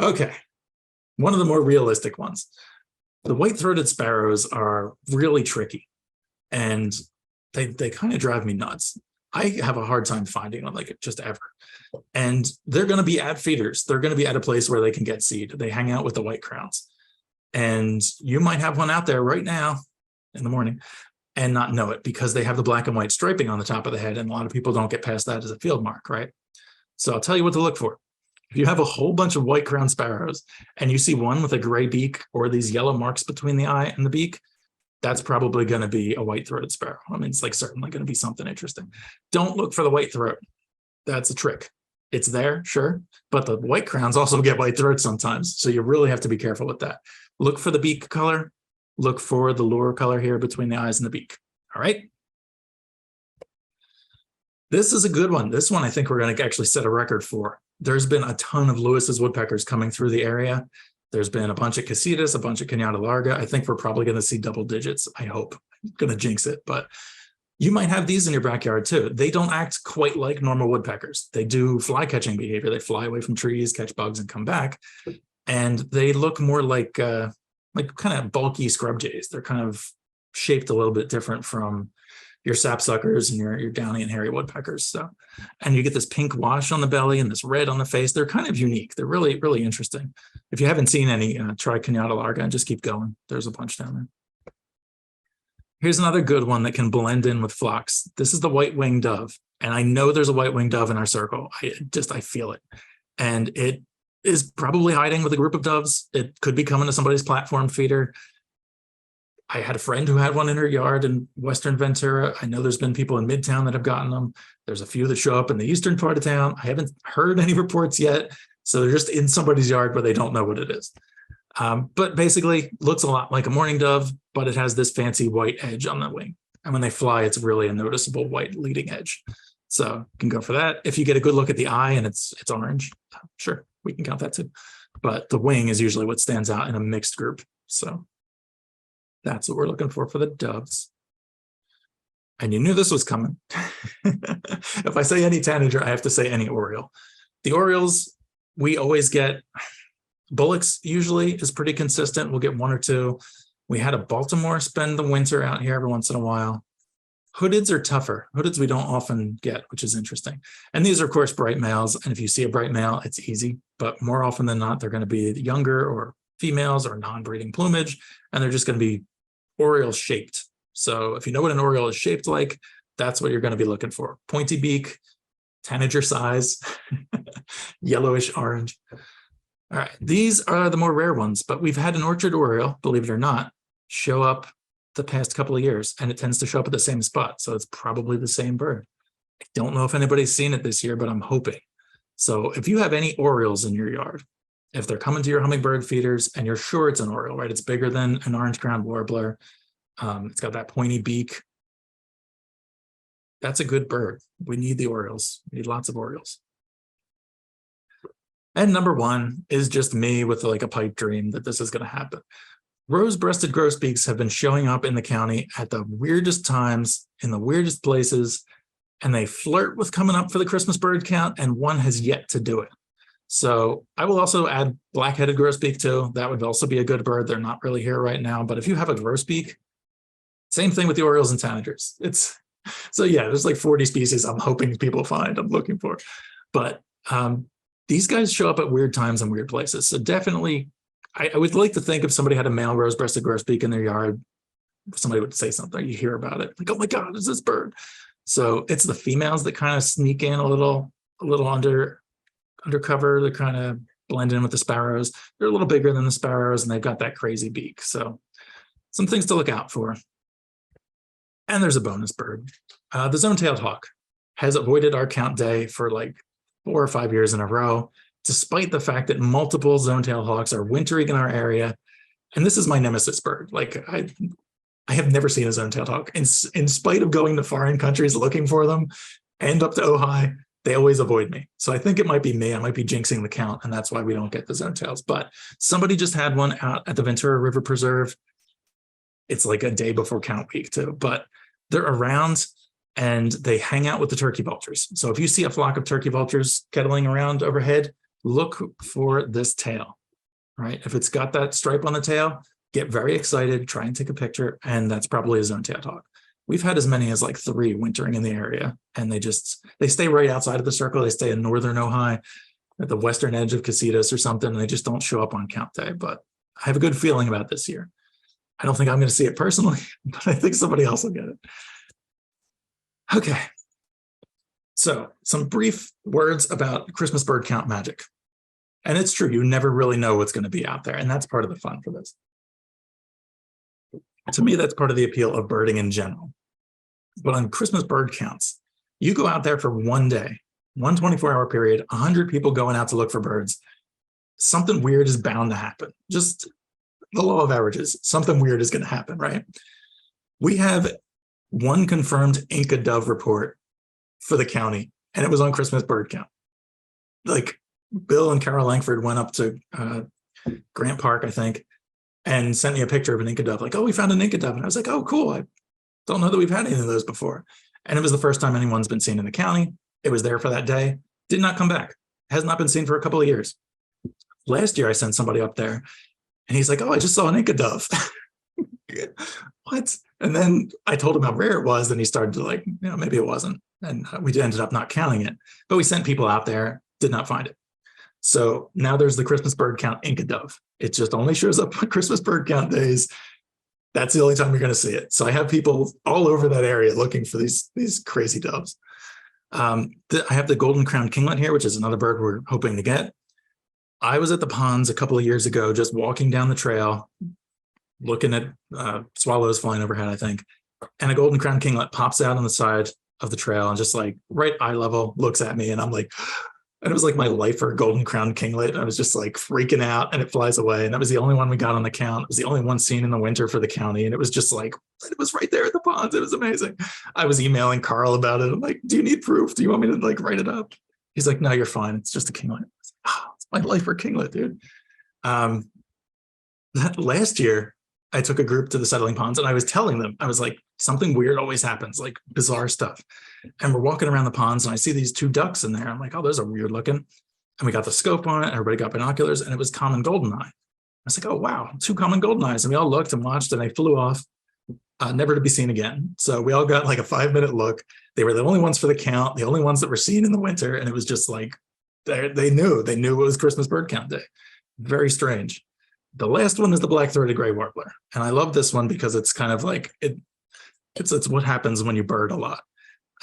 Okay, one of the more realistic ones. The white-throated sparrows are really tricky, and they kind of drive me nuts. I have a hard time finding them, like just ever. And they're going to be at feeders. They're going to be at a place where they can get seed. They hang out with the white crowns. And you might have one out there right now in the morning and not know it because they have the black and white striping on the top of the head, and a lot of people don't get past that as a field mark, right? So I'll tell you what to look for. If you have a whole bunch of white-crowned sparrows and you see one with a gray beak or these yellow marks between the eye and the beak, that's probably going to be a white-throated sparrow. I mean, it's like certainly going to be something interesting. Don't look for the white throat. That's a trick. It's there, sure, but the white crowns also get white throats sometimes, so you really have to be careful with that. Look for the beak color. Look for the lure color here between the eyes and the beak. All right. This is a good one. This one I think we're going to actually set a record for. There's been a ton of Lewis's woodpeckers coming through the area. There's been a bunch of casitas, a bunch of Cañada Larga. I think we're probably going to see double digits. I hope. I'm going to jinx it, but you might have these in your backyard too. They don't act quite like normal woodpeckers. They do fly catching behavior. They fly away from trees, catch bugs, and come back. And they look more like kind of bulky scrub jays. They're kind of shaped a little bit different from your sapsuckers and your downy and hairy woodpeckers. So, and you get this pink wash on the belly and this red on the face. They're kind of unique. They're really, really interesting. If you haven't seen any, try Cañada Larga and just keep going. There's a bunch down there. Here's another good one that can blend in with flocks. This is the white-winged dove. And I know there's a white-winged dove in our circle. I feel it. And it is probably hiding with a group of doves. It could be coming to somebody's platform feeder. I had a friend who had one in her yard in Western Ventura. I know there's been people in Midtown that have gotten them. There's a few that show up in the eastern part of town. I haven't heard any reports yet. So they're just in somebody's yard where they don't know what it is. But basically looks a lot like a mourning dove, but it has this fancy white edge on the wing. And when they fly, it's really a noticeable white leading edge. So you can go for that. If you get a good look at the eye and it's orange, sure, we can count that too. But the wing is usually what stands out in a mixed group. So that's what we're looking for the doves. And you knew this was coming. If I say any tanager, I have to say any Oriole. The Orioles, we always get bullocks usually is pretty consistent. We'll get one or two. We had a Baltimore spend the winter out here every once in a while. Hoodeds are tougher. Hoodeds we don't often get, which is interesting. And these are, of course, bright males. And if you see a bright male, it's easy. But more often than not, they're going to be younger or females or non-breeding plumage. And they're just going to be Oriole shaped. So if you know what an Oriole is shaped like, that's what you're going to be looking for. Pointy beak, tanager size, yellowish orange. All right, these are the more rare ones, but we've had an orchard Oriole, believe it or not, show up the past couple of years, and it tends to show up at the same spot. So it's probably the same bird. I don't know if anybody's seen it this year, but I'm hoping. So if you have any Orioles in your yard, if they're coming to your hummingbird feeders and you're sure it's an Oriole, right? It's bigger than an orange-crowned warbler. It's got that pointy beak. That's a good bird. We need the Orioles. We need lots of Orioles. And number one is just me with like a pipe dream that this is going to happen. Rose-breasted grosbeaks have been showing up in the county at the weirdest times, in the weirdest places, and they flirt with coming up for the Christmas bird count, and one has yet to do it. So I will also add black-headed grosbeak too. That would also be a good bird. They're not really here right now, but if you have a grosbeak, same thing with the Orioles and Tanagers. So yeah, there's like 40 species I'm hoping people find, I'm looking for. But these guys show up at weird times and weird places. So definitely, I would like to think if somebody had a male rose-breasted grosbeak in their yard, somebody would say something, you hear about it, like, oh my God, it's this bird. So it's the females that kind of sneak in a little undercover. They kind of blend in with the sparrows. They're a little bigger than the sparrows and they've got that crazy beak. So some things to look out for. And there's a bonus bird. The zone-tailed hawk has avoided our count day for like 4 or 5 years in a row, despite the fact that multiple zone-tailed hawks are wintering in our area. And this is my nemesis bird. Like I have never seen a zone-tailed hawk. In spite of going to foreign countries looking for them and up to Ojai, they always avoid me. So I think it might be me. I might be jinxing the count, and that's why we don't get the zone-tails. But somebody just had one out at the Ventura River Preserve. It's like a day before count week too, but they're around and they hang out with the turkey vultures. So if you see a flock of turkey vultures kettling around overhead, look for this tail, right? If it's got that stripe on the tail, get very excited, try and take a picture, and that's probably a zone-tailed hawk. We've had as many as like 3 wintering in the area, and they stay right outside of the circle. They stay in northern Ojai at the western edge of Casitas or something, and they just don't show up on count day. But I have a good feeling about this year. I don't think I'm going to see it personally, but I think somebody else will get it. Okay. So some brief words about Christmas bird count magic. And it's true, you never really know what's going to be out there, and that's part of the fun for this. To me, that's part of the appeal of birding in general. But on Christmas bird counts, you go out there for one day, one 24-hour period, 100 people going out to look for birds. Something weird is bound to happen. Just the law of averages, something weird is going to happen, right? We have one confirmed Inca dove report for the county, and it was on Christmas bird count. Like Bill and Carol Langford went up to Grant Park, I think, and sent me a picture of an Inca dove, like, oh, we found an Inca dove. And I was like, oh, cool. I don't know that we've had any of those before. And it was the first time anyone's been seen in the county. It was there for that day, did not come back. Has not been seen for a couple of years. Last year, I sent somebody up there, and he's like, oh, I just saw an Inca dove. What? And then I told him how rare it was, and he started to like, maybe it wasn't. And we ended up not counting it. But we sent people out there, did not find it. So now there's the Christmas bird count Inca dove. It just only shows up on Christmas bird count days. That's the only time you're going to see it. So I have people all over that area looking for these crazy doves. I have the golden crowned kinglet here, which is another bird we're hoping to get. I was at the ponds a couple of years ago, just walking down the trail, looking at swallows flying overhead, I think. And a golden crowned kinglet pops out on the side of the trail and just like right eye level looks at me. And I'm like, and it was like my life for a golden crowned kinglet. I was just like freaking out, and it flies away. And that was the only one we got on the count. It was the only one seen in the winter for the county. And it was just like, it was right there at the ponds. It was amazing. I was emailing Carl about it. I'm like, do you need proof? Do you want me to like write it up? He's like, no, you're fine. It's just a kinglet. Oh, it's my life for kinglet, dude. That last year, I took a group to the settling ponds, and I was telling them, I was like, something weird always happens, like bizarre stuff. And we're walking around the ponds, and I see these 2 ducks in there. I'm like, oh, those are weird looking. And we got the scope on it. Everybody got binoculars, and it was common goldeneye. I was like, oh, wow, 2 common goldeneyes. And we all looked and watched, and they flew off, never to be seen again. So we all got like a 5-minute look. They were the only ones for the count, the only ones that were seen in the winter. And it was just like, they knew it was Christmas bird count day. Very strange. The last one is the black-throated gray warbler. And I love this one because it's kind of like, it's what happens when you bird a lot.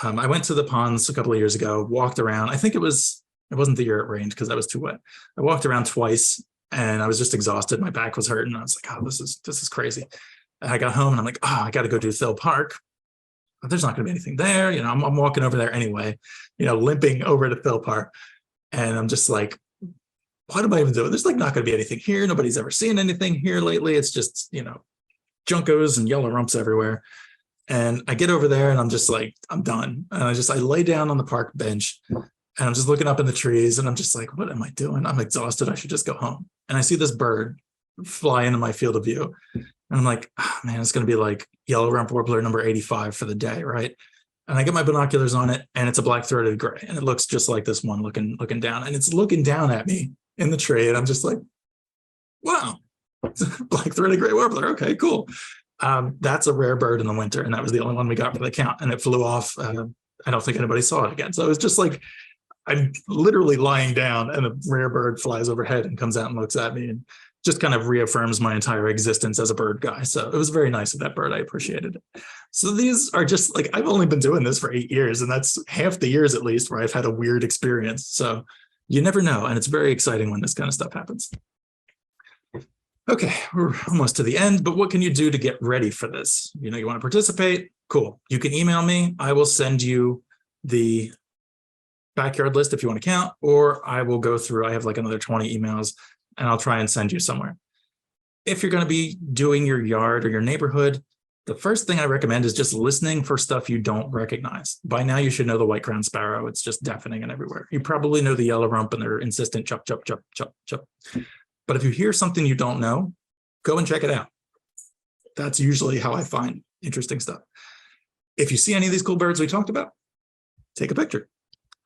I went to the ponds a couple of years ago, walked around. I think it wasn't the year it rained because that was too wet. I walked around twice and I was just exhausted. My back was hurting. I was like, oh, this is crazy. And I got home and I'm like, oh, I got to go do Thill Park. there's not going to be anything there. You know, I'm walking over there anyway, you know, limping over to Philpar. And I'm just like, what am I even doing? There's like not going to be anything here. Nobody's ever seen anything here lately. It's just, you know, juncos and yellow rumps everywhere. And I get over there and I'm just like, I'm done. And I lay down on the park bench and I'm just looking up in the trees and I'm just like, what am I doing? I'm exhausted. I should just go home. And I see this bird fly into my field of view. And I'm like, oh, man, it's going to be like yellow rump warbler number 85 for the day, right? And I get my binoculars on it and it's a black-throated gray. And it looks just like this one looking down. And it's looking down at me in the tree. And I'm just like, wow, black-throated gray warbler. Okay, cool. That's a rare bird in the winter. And that was the only one we got for the count. And it flew off. I don't think anybody saw it again. So it was just like, I'm literally lying down and a rare bird flies overhead and comes out and looks at me and just kind of reaffirms my entire existence as a bird guy. So it was very nice of that bird. I appreciated it. So these are just like, I've only been doing this for 8 years, and that's half the years at least where I've had a weird experience. So you never know. And it's very exciting when this kind of stuff happens. Okay, we're almost to the end, but what can you do to get ready for this? You know, you want to participate? Cool. You can email me. I will send you the backyard list if you want to count, or I will go through, I have like another 20 emails and I'll try and send you somewhere. If you're going to be doing your yard or your neighborhood, the first thing I recommend is just listening for stuff you don't recognize. By now you should know the white-crowned sparrow. It's just deafening and everywhere. You probably know the yellow rump and their insistent chup, chup, chup, chup, chup. But if you hear something you don't know, go and check it out. That's usually how I find interesting stuff. If you see any of these cool birds we talked about, take a picture.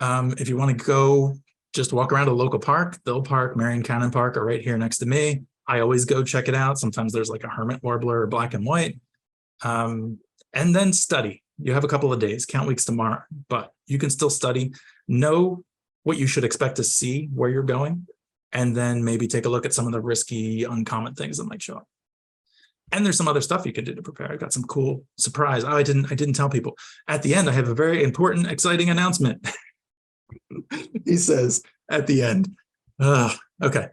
If you want to go just walk around a local park, Bill Park, Marion Cannon Park are right here next to me. I always go check it out. Sometimes there's like a hermit warbler or black and white. And then study. You have a couple of days, count weeks tomorrow, but you can still study, know what you should expect to see where you're going, and then maybe take a look at some of the risky, uncommon things that might show up. And there's some other stuff you could do to prepare. I got some cool surprise. Oh, I didn't tell people. At the end, I have a very important, exciting announcement. He says at the end. Okay.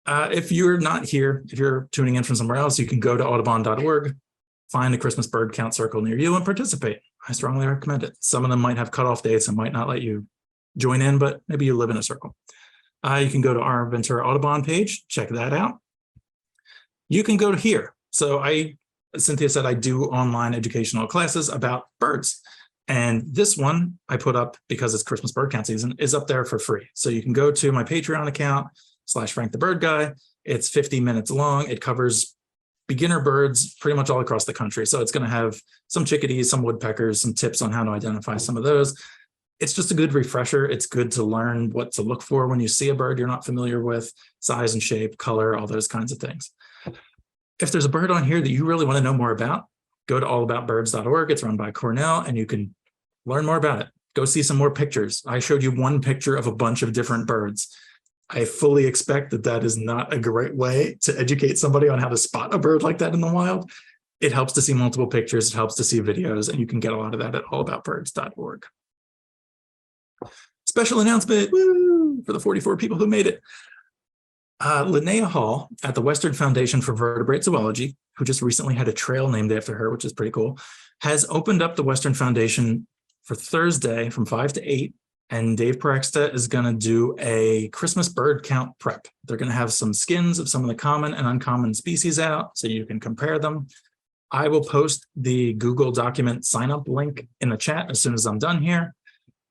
If you're not here, if you're tuning in from somewhere else, you can go to audubon.org, find a Christmas bird count circle near you and participate. I strongly recommend it. Some of them might have cutoff dates and might not let you join in, but maybe you live in a circle. You can go to our Ventura Audubon page, check that out. You can go to here. So Cynthia said I do online educational classes about birds. And this one I put up because it's Christmas bird count season is up there for free. So you can go to my Patreon account /Frank the Bird Guy. It's 50 minutes long. It covers beginner birds pretty much all across the country. So it's going to have some chickadees, some woodpeckers, some tips on how to identify some of those. It's just a good refresher. It's good to learn what to look for when you see a bird you're not familiar with, size and shape, color, all those kinds of things. If there's a bird on here that you really want to know more about, go to allaboutbirds.org. It's run by Cornell, and you can learn more about it. Go see some more pictures. I showed you one picture of a bunch of different birds. I fully expect that that is not a great way to educate somebody on how to spot a bird like that in the wild. It helps to see multiple pictures. It helps to see videos, and you can get a lot of that at allaboutbirds.org. Special announcement, woo, for the 44 people who made it. Linnea Hall at the Western Foundation for Vertebrate Zoology, who just recently had a trail named after her, which is pretty cool, has opened up the Western Foundation for Thursday from 5 to 8. And Dave Perexta is going to do a Christmas bird count prep. They're going to have some skins of some of the common and uncommon species out so you can compare them. I will post the Google document sign up link in the chat as soon as I'm done here.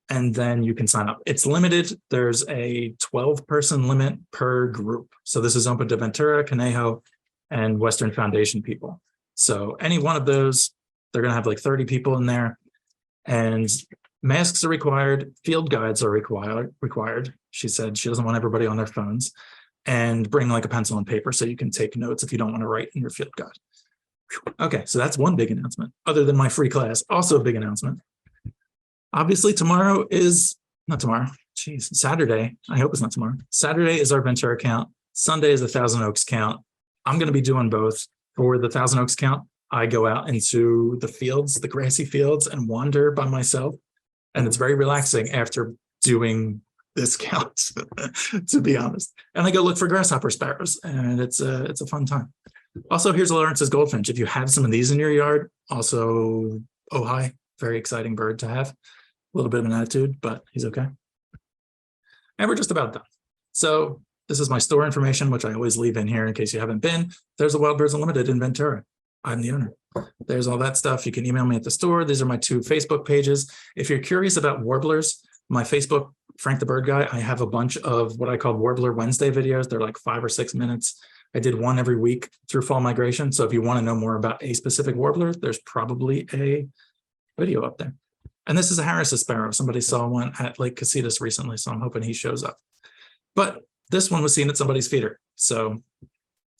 And then you can sign up. It's limited. There's a 12-person limit per group. So this is open to Ventura, Conejo, and Western Foundation people. So any one of those, they're going to have like 30 people in there. And masks are required. Field guides are required. She said she doesn't want everybody on their phones. And bring like a pencil and paper so you can take notes if you don't want to write in your field guide. Okay, so that's one big announcement. Other than my free class, also a big announcement. Obviously, tomorrow is, not tomorrow, geez, Saturday. I hope it's not tomorrow. Saturday is our Ventura count. Sunday is the Thousand Oaks count. I'm going to be doing both. For the Thousand Oaks count, I go out into the fields, the grassy fields, and wander by myself. And it's very relaxing after doing this count, to be honest. And I go look for grasshopper sparrows, and it's a fun time. Also, here's Lawrence's goldfinch. If you have some of these in your yard, also, oh hi. Very exciting bird to have. A little bit of an attitude, but he's okay. And we're just about done. So this is my store information, which I always leave in here in case you haven't been. There's a Wild Birds Unlimited in Ventura. I'm the owner. There's all that stuff. You can email me at the store. These are my 2 Facebook pages. If you're curious about warblers, my Facebook, Frank the Bird Guy, I have a bunch of what I call Warbler Wednesday videos. They're like 5 or 6 minutes. I did one every week through fall migration. So if you want to know more about a specific warbler, there's probably a video up there. And this is a Harris's sparrow. Somebody saw one at Lake Casitas recently, so I'm hoping he shows up. But this one was seen at somebody's feeder. So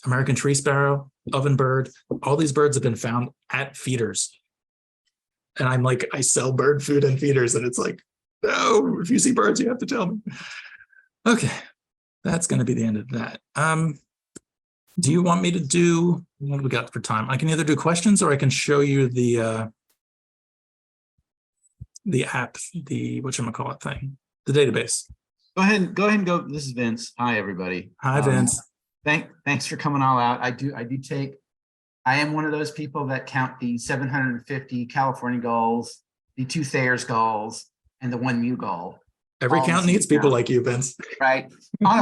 American tree sparrow, ovenbird, all these birds have been found at feeders. And I'm like, I sell bird food and feeders. And it's like, no, if you see birds, you have to tell me. Okay, that's going to be the end of that. Do you want me to do, what do we got for time? I can either do questions or I can show you the app, the whatchamacallit thing, the database. Go ahead and go. This is Vince. Hi, everybody. Hi, Vince. Thanks for coming all out. I am one of those people that count the 750 California gulls, the 2 Thayer's gulls, and the 1 Mew gull. Every count needs people like you, Vince. Right. On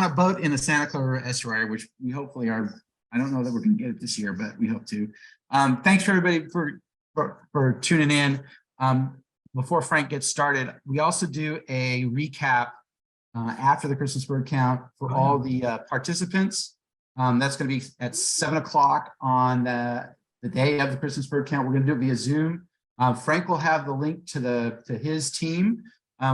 a boat in the Santa Clara estuary, which we hopefully are. I don't know that we're going to get it this year, but we hope to. Thanks for everybody for tuning in. Before Frank gets started, we also do a recap after the Christmas bird count for all the participants. That's going to be at 7 o'clock on the day of the Christmas bird count. We're going to do it via Zoom. Frank will have the link to his team.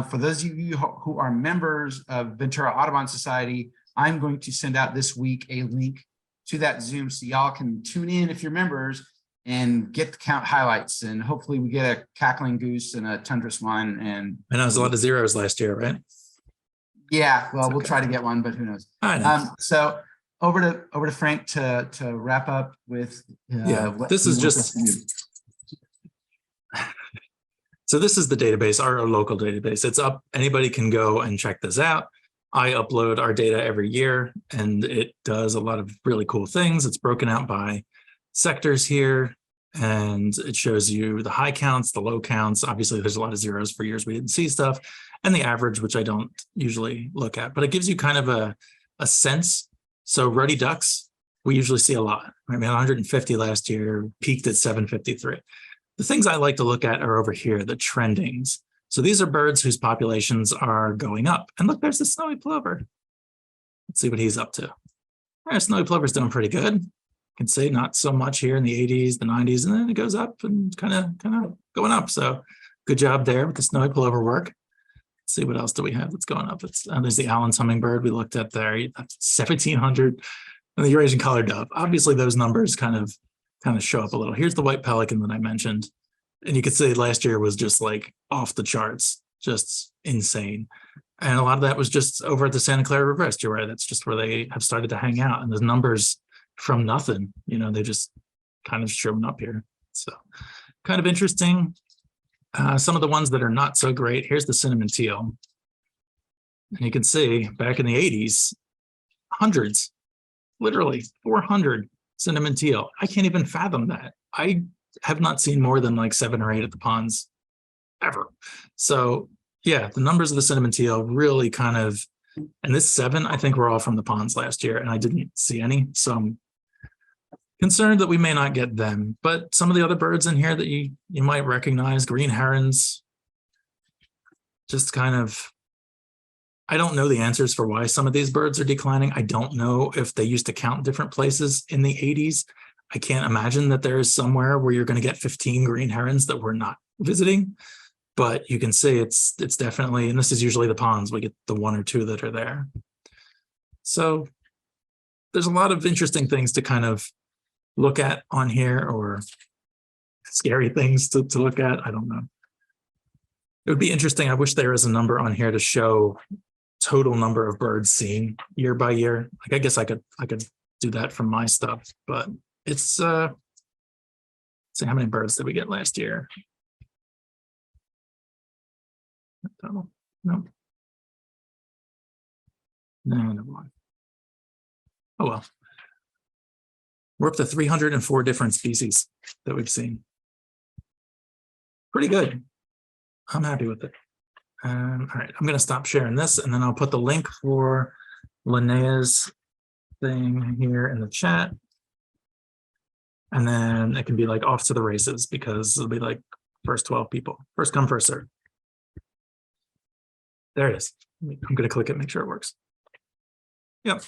For those of you who are members of Ventura Audubon Society, I'm going to send out this week a link to that Zoom so y'all can tune in if you're members and get the count highlights. And hopefully we get a cackling goose and a tundra swan. And I know it was a lot of zeros last year, right? Yeah, well, we'll try to get one, but who knows? I know. So over to Frank to wrap up with. This is just. So this is the database, our local database. It's up. Anybody can go and check this out. I upload our data every year, and it does a lot of really cool things. It's broken out by sectors here, and it shows you the high counts, the low counts. Obviously, there's a lot of zeros for years we didn't see stuff, and the average, which I don't usually look at, but it gives you kind of a sense. So ruddy ducks, we usually see a lot. I mean, 150 last year, peaked at 753. The things I like to look at are over here, the trendings. So these are birds whose populations are going up. And look, there's the snowy plover. Let's see what he's up to. Snowy plover's doing pretty good. You can see not so much here in the 80s, the 90s, and then it goes up and kind of going up. So good job there with the snowy plover work. Let's see what else do we have that's going up. There's the Allen's hummingbird we looked at there, 1,700, and the Eurasian collared dove. Obviously, those numbers kind of show up a little. Here's the white pelican that I mentioned. And you could say last year was just like off the charts, just insane. And a lot of that was just over at the Santa Clara River Estuary. That's just where they have started to hang out. And the numbers from nothing, they just kind of showing up here. So kind of interesting. Some of the ones that are not so great. Here's the cinnamon teal. And you can see back in the 80s, hundreds, literally 400 cinnamon teal. I can't even fathom that. I have not seen more than like 7 or 8 at the ponds ever. So yeah, the numbers of the cinnamon teal really kind of, and this 7, I think were all from the ponds last year, and I didn't see any. So I'm concerned that we may not get them, but some of the other birds in here that you might recognize, green herons, just kind of, I don't know the answers for why some of these birds are declining. I don't know if they used to count different places in the 80s. I can't imagine that there is somewhere where you're going to get 15 green herons that we're not visiting, but you can see it's definitely, and this is usually the ponds, we get the 1 or 2 that are there. So there's a lot of interesting things to kind of look at on here, or scary things to look at. I don't know. It would be interesting. I wish there was a number on here to show total number of birds seen year by year. Like, I guess I could do that from my stuff, but it's see how many birds did we get last year? No. Never mind. Oh well. We're up to 304 different species that we've seen. pretty good. I'm happy with it. All right, I'm going to stop sharing this, and then I'll put the link for Linnea's thing here in the chat. And then it can be like off to the races because it'll be like first 12 people. First come, first serve. There it is. I'm going to click it, make sure it works. Yep.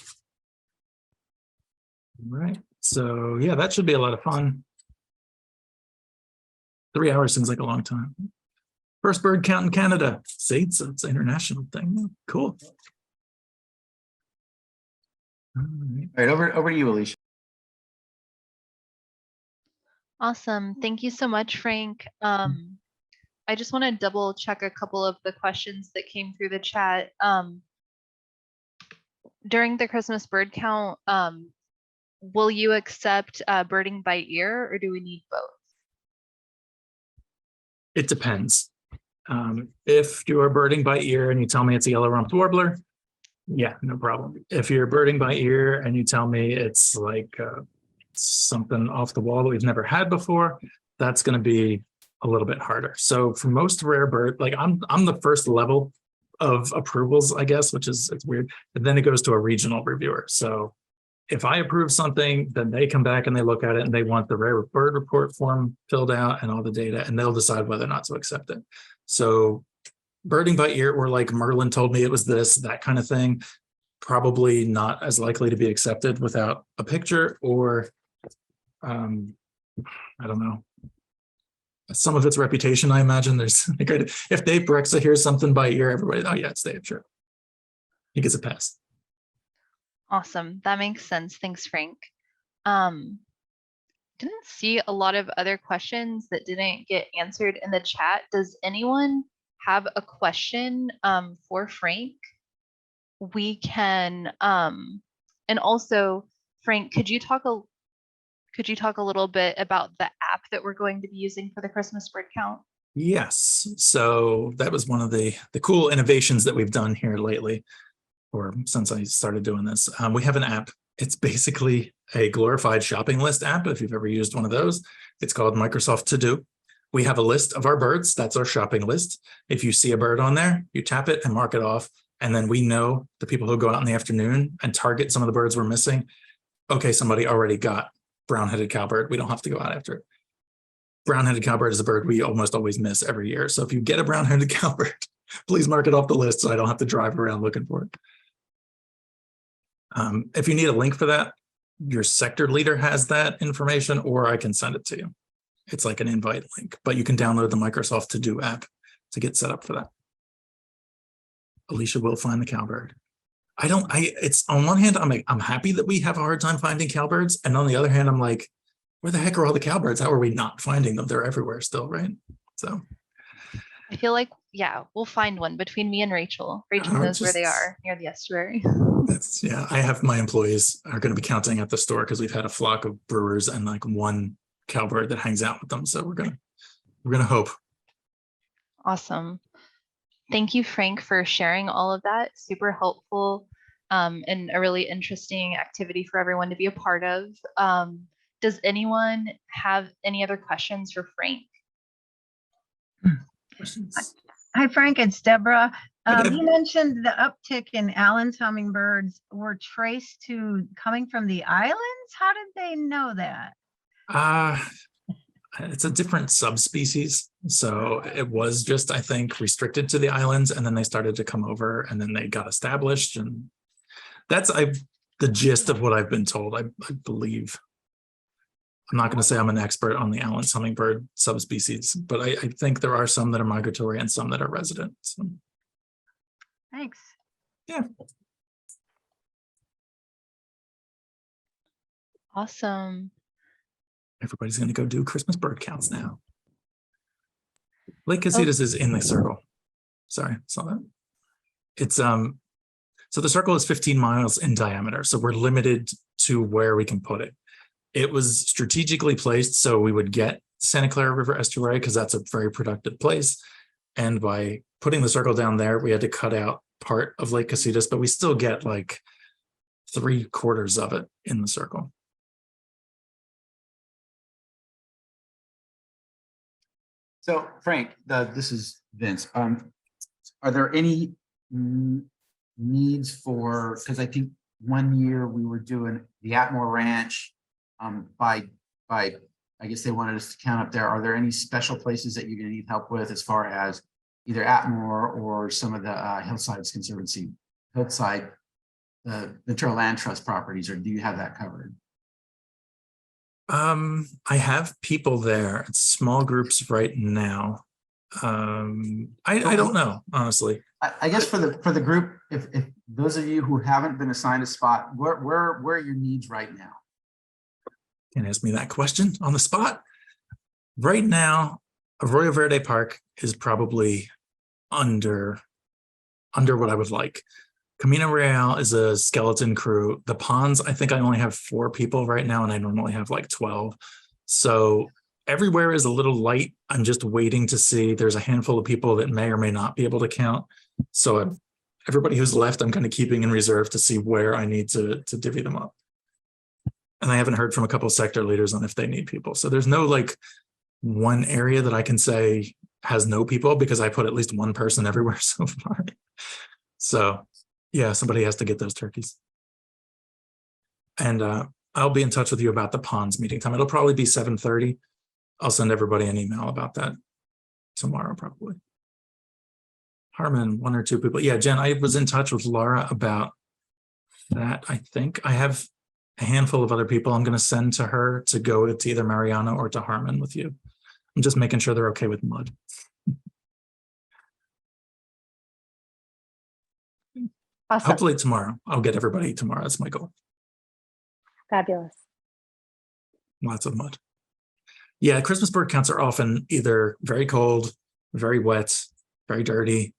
All right. So yeah, that should be a lot of fun. 3 hours seems like a long time. First bird count in Canada. See, it's an international thing. Cool. All right, over to you, Alicia. Awesome. Thank you so much, Frank. I just want to double check a couple of the questions that came through the chat. During the Christmas bird count, will you accept birding by ear, or do we need both? It depends. If you are birding by ear and you tell me it's a yellow-rumped warbler, yeah, no problem. If you're birding by ear and you tell me it's like something off the wall that we've never had before, that's going to be a little bit harder. So for most rare bird, like I'm the first level of approvals, I guess, which is, it's weird. And then it goes to a regional reviewer. So if I approve something, then they come back and they look at it and they want the rare bird report form filled out and all the data, and they'll decide whether or not to accept it. So birding by ear, or like Merlin told me it was this, that kind of thing, probably not as likely to be accepted without a picture, or I don't know. Some of its reputation, I imagine. There's if Dave Brexa hears something by ear, everybody, oh yeah, it's Dave, sure. He gets a pass. Awesome. That makes sense. Thanks, Frank. Didn't see a lot of other questions that didn't get answered in the chat. Does anyone have a question for Frank? We can, and also, Frank, could you talk a little bit about the app that we're going to be using for the Christmas bird count? Yes. So that was one of the cool innovations that we've done here lately, or since I started doing this. We have an app. It's basically a glorified shopping list app. If you've ever used one of those, it's called Microsoft To Do. We have a list of our birds. That's our shopping list. If you see a bird on there, you tap it and mark it off. And then we know the people who go out in the afternoon and target some of the birds we're missing. Okay, somebody already got brown-headed cowbird. We don't have to go out after it. Brown-headed cowbird is a bird we almost always miss every year. So if you get a brown-headed cowbird, please mark it off the list so I don't have to drive around looking for it. If you need a link for that, your sector leader has that information, or I can send it to you. It's like an invite link, but you can download the Microsoft To Do app to get set up for that. Alicia will find the cowbird. It's on one hand, I'm happy that we have a hard time finding cowbirds. And on the other hand, I'm like, where the heck are all the cowbirds? How are we not finding them? They're everywhere still, right? So I feel like, yeah, we'll find one between me and Rachel. Rachel knows where they are near the estuary. Yeah, I have my employees are going to be counting at the store because we've had a flock of brewers and like one cowbird that hangs out with them. So we're gonna hope. Awesome. Thank you, Frank, for sharing all of that. Super helpful and a really interesting activity for everyone to be a part of. Does anyone have any other questions for Frank? Questions? Hi, Frank, it's Deborah. Hi, You mentioned the uptick in Allen's hummingbirds were traced to coming from the islands. How did they know that? It's a different subspecies. So it was just, I think, restricted to the islands, and then they started to come over and then they got established. And that's the gist of what I've been told, I believe. I'm not going to say I'm an expert on the Allen's hummingbird subspecies, but I think there are some that are migratory and some that are resident. So. Thanks. Yeah. Awesome. Everybody's going to go do Christmas bird counts now. Lake Casitas is in the circle. Sorry, saw that. It's so the circle is 15 miles in diameter, so we're limited to where we can put it. It was strategically placed so we would get Santa Clara River Estuary because that's a very productive place. And by putting the circle down there, we had to cut out part of Lake Casitas, but we still get like 3/4 of it in the circle. So Frank, this is Vince. Are there any needs for, because I think one year we were doing the Atmore Ranch by I guess they wanted us to count up there. Are there any special places that you're going to need help with as far as either Atmore or some of the hillside Ventura Land Trust properties, or do you have that covered? I have people there. It's small groups right now. I don't know, honestly. I guess for the group, if those of you who haven't been assigned a spot, where are your needs right now? Can't ask me that question on the spot. Right now, Arroyo Verde Park is probably under what I would like. Camino Real is a skeleton crew. The ponds, I think I only have 4 people right now, and I normally have like 12. So everywhere is a little light. I'm just waiting to see. There's a handful of people that may or may not be able to count. So everybody who's left, I'm kind of keeping in reserve to see where I need to divvy them up. And I haven't heard from a couple of sector leaders on if they need people. So there's no like one area that I can say has no people, because I put at least one person everywhere so far. So yeah, somebody has to get those turkeys. And I'll be in touch with you about the ponds meeting time. It'll probably be 7:30. I'll send everybody an email about that tomorrow, probably. Harmon, 1 or 2 people. Yeah, Jen, I was in touch with Laura about that. I think I have a handful of other people I'm going to send to her to go to either Mariana or to Harmon with you. I'm just making sure they're okay with mud. Awesome. Hopefully tomorrow. I'll get everybody tomorrow. That's my goal. Fabulous. Lots of mud. Yeah, Christmas bird counts are often either very cold, very wet, very dirty.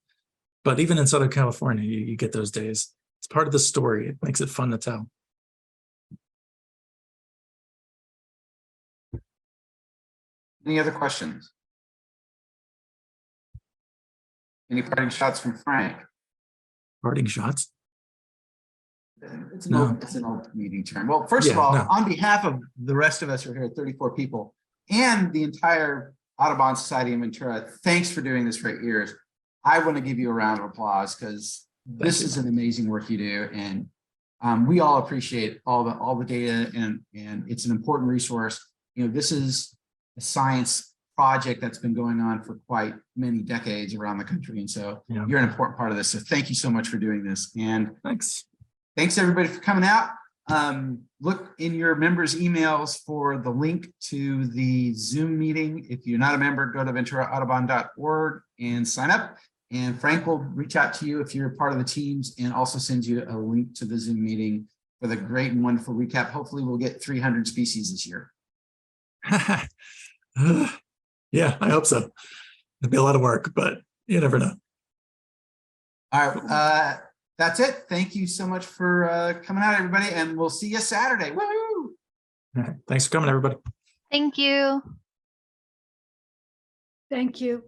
But even in Southern California, you get those days. It's part of the story. It makes it fun to tell. Any other questions? Any parting shots from Frank? Parting shots? It's an old meeting term. Well, first of all, on behalf of the rest of us who are here, 34 people, and the entire Audubon Society in Ventura, thanks for doing this for 8 years. I want to give you a round of applause, because this is an amazing work you do, and we all appreciate all the data, and it's an important resource. You know, this is a science project that's been going on for quite many decades around the country, and so you're an important part of this. So thank you so much for doing this, and thanks everybody for coming out. Look in your members' emails for the link to the Zoom meeting. If you're not a member, go to venturaaudubon.org and sign up. And Frank will reach out to you if you're part of the teams, and also send you a link to the Zoom meeting for the great and wonderful recap. Hopefully we'll get 300 species this year. Yeah, I hope so. It'll be a lot of work, but you never know. All right. That's it. Thank you so much for coming out, everybody, and we'll see you Saturday. Woo! All right. Thanks for coming, everybody. Thank you. Thank you.